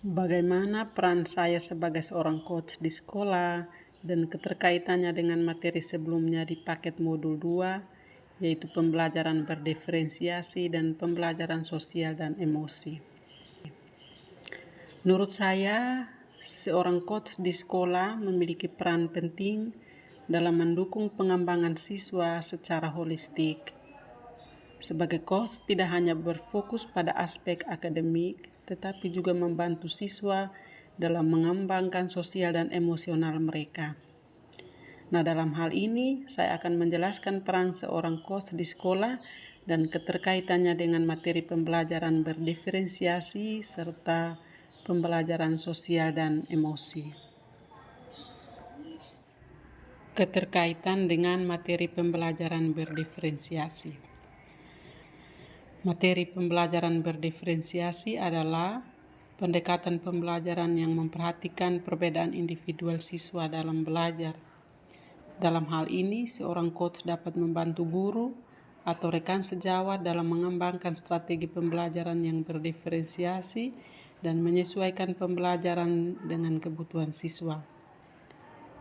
Bagaimana peran saya sebagai seorang coach di sekolah dan keterkaitannya dengan materi sebelumnya di paket modul 2, yaitu pembelajaran berdiferensiasi dan pembelajaran sosial dan emosi. Menurut saya, seorang coach di sekolah memiliki peran penting dalam mendukung pengembangan siswa secara holistik. Sebagai coach tidak hanya berfokus pada aspek akademik, tetapi juga membantu siswa dalam mengembangkan sosial dan emosional mereka. Nah, dalam hal ini saya akan menjelaskan peran seorang coach di sekolah dan keterkaitannya dengan materi pembelajaran berdiferensiasi serta pembelajaran sosial dan emosi. Keterkaitan dengan materi pembelajaran berdiferensiasi. Materi pembelajaran berdiferensiasi adalah pendekatan pembelajaran yang memperhatikan perbedaan individual siswa dalam belajar. Dalam hal ini, seorang coach dapat membantu guru atau rekan sejawat dalam mengembangkan strategi pembelajaran yang berdiferensiasi dan menyesuaikan pembelajaran dengan kebutuhan siswa.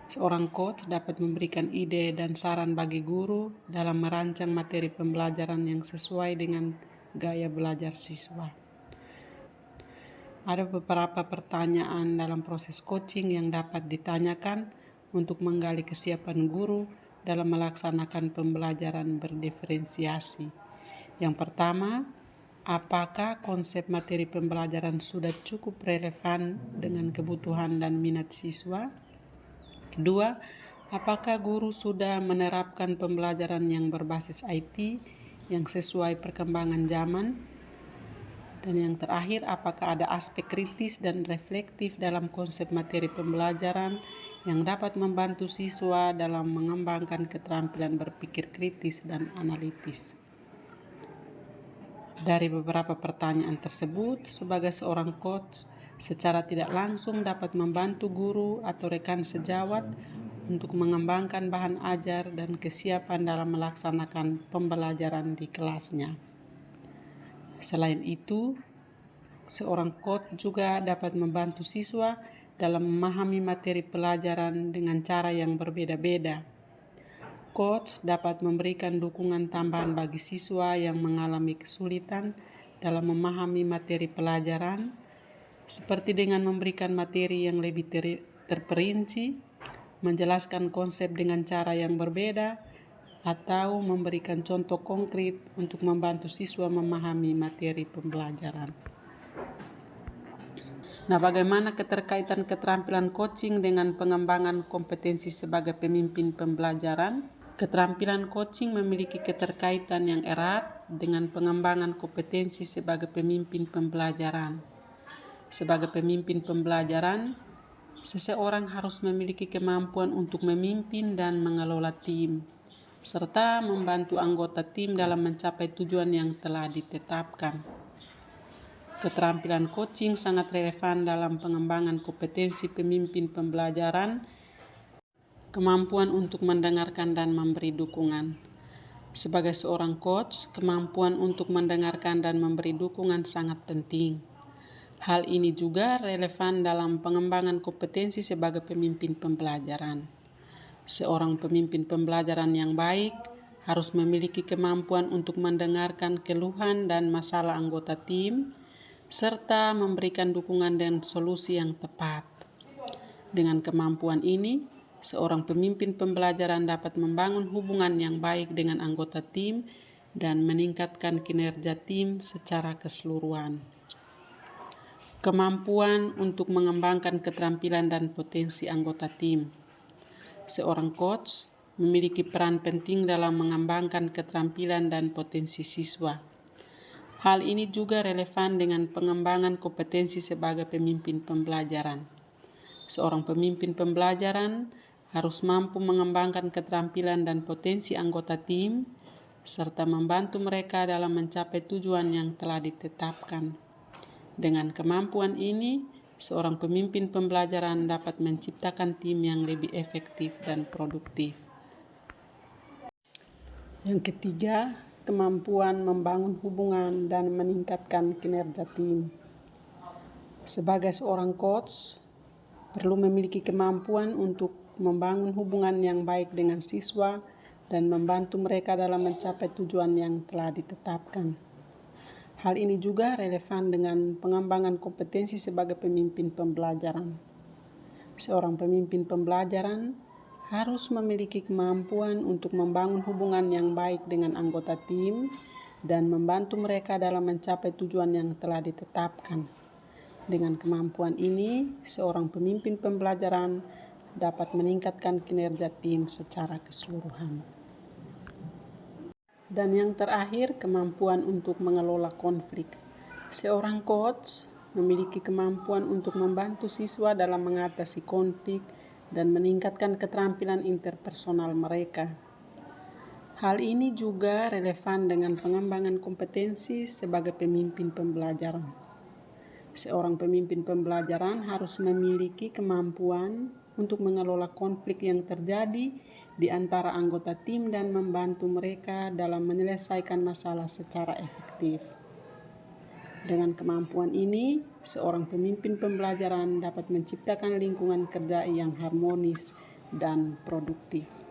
Seorang coach dapat memberikan ide dan saran bagi guru dalam merancang materi pembelajaran yang sesuai dengan gaya belajar siswa. Ada beberapa pertanyaan dalam proses coaching yang dapat ditanyakan untuk menggali kesiapan guru dalam melaksanakan pembelajaran berdiferensiasi. Yang pertama, apakah konsep materi pembelajaran sudah cukup relevan dengan kebutuhan dan minat siswa? Kedua, apakah guru sudah menerapkan pembelajaran yang berbasis IT yang sesuai perkembangan zaman? Dan yang terakhir, apakah ada aspek kritis dan reflektif dalam konsep materi pembelajaran yang dapat membantu siswa dalam mengembangkan keterampilan berpikir kritis dan analitis? Dari beberapa pertanyaan tersebut, sebagai seorang coach, secara tidak langsung dapat membantu guru atau rekan sejawat untuk mengembangkan bahan ajar dan kesiapan dalam melaksanakan pembelajaran di kelasnya. Selain itu, seorang coach juga dapat membantu siswa dalam memahami materi pelajaran dengan cara yang berbeda-beda. Coach dapat memberikan dukungan tambahan bagi siswa yang mengalami kesulitan dalam memahami materi pelajaran, seperti dengan memberikan materi yang lebih terperinci, menjelaskan konsep dengan cara yang berbeda, atau memberikan contoh konkret untuk membantu siswa memahami materi pembelajaran. Nah, bagaimana keterkaitan keterampilan coaching dengan pengembangan kompetensi sebagai pemimpin pembelajaran? Keterampilan coaching memiliki keterkaitan yang erat dengan pengembangan kompetensi sebagai pemimpin pembelajaran. Sebagai pemimpin pembelajaran, seseorang harus memiliki kemampuan untuk memimpin dan mengelola tim, serta membantu anggota tim dalam mencapai tujuan yang telah ditetapkan. Keterampilan coaching sangat relevan dalam pengembangan kompetensi pemimpin pembelajaran, kemampuan untuk mendengarkan dan memberi dukungan. Sebagai seorang coach, kemampuan untuk mendengarkan dan memberi dukungan sangat penting. Hal ini juga relevan dalam pengembangan kompetensi sebagai pemimpin pembelajaran. Seorang pemimpin pembelajaran yang baik harus memiliki kemampuan untuk mendengarkan keluhan dan masalah anggota tim, serta memberikan dukungan dan solusi yang tepat. Dengan kemampuan ini, seorang pemimpin pembelajaran dapat membangun hubungan yang baik dengan anggota tim dan meningkatkan kinerja tim secara keseluruhan. Kemampuan untuk mengembangkan keterampilan dan potensi anggota tim. Seorang coach memiliki peran penting dalam mengembangkan keterampilan dan potensi siswa. Hal ini juga relevan dengan pengembangan kompetensi sebagai pemimpin pembelajaran. Seorang pemimpin pembelajaran harus mampu mengembangkan keterampilan dan potensi anggota tim, serta membantu mereka dalam mencapai tujuan yang telah ditetapkan. Dengan kemampuan ini, seorang pemimpin pembelajaran dapat menciptakan tim yang lebih efektif dan produktif. Yang ketiga, kemampuan membangun hubungan dan meningkatkan kinerja tim. Sebagai seorang coach, perlu memiliki kemampuan untuk membangun hubungan yang baik dengan siswa dan membantu mereka dalam mencapai tujuan yang telah ditetapkan. Hal ini juga relevan dengan pengembangan kompetensi sebagai pemimpin pembelajaran. Seorang pemimpin pembelajaran harus memiliki kemampuan untuk membangun hubungan yang baik dengan anggota tim dan membantu mereka dalam mencapai tujuan yang telah ditetapkan. Dengan kemampuan ini, seorang pemimpin pembelajaran dapat meningkatkan kinerja tim secara keseluruhan. Dan yang terakhir, kemampuan untuk mengelola konflik. Seorang coach memiliki kemampuan untuk membantu siswa dalam mengatasi konflik dan meningkatkan keterampilan interpersonal mereka. Hal ini juga relevan dengan pengembangan kompetensi sebagai pemimpin pembelajaran. Seorang pemimpin pembelajaran harus memiliki kemampuan untuk mengelola konflik yang terjadi di antara anggota tim dan membantu mereka dalam menyelesaikan masalah secara efektif. Dengan kemampuan ini, seorang pemimpin pembelajaran dapat menciptakan lingkungan kerja yang harmonis dan produktif.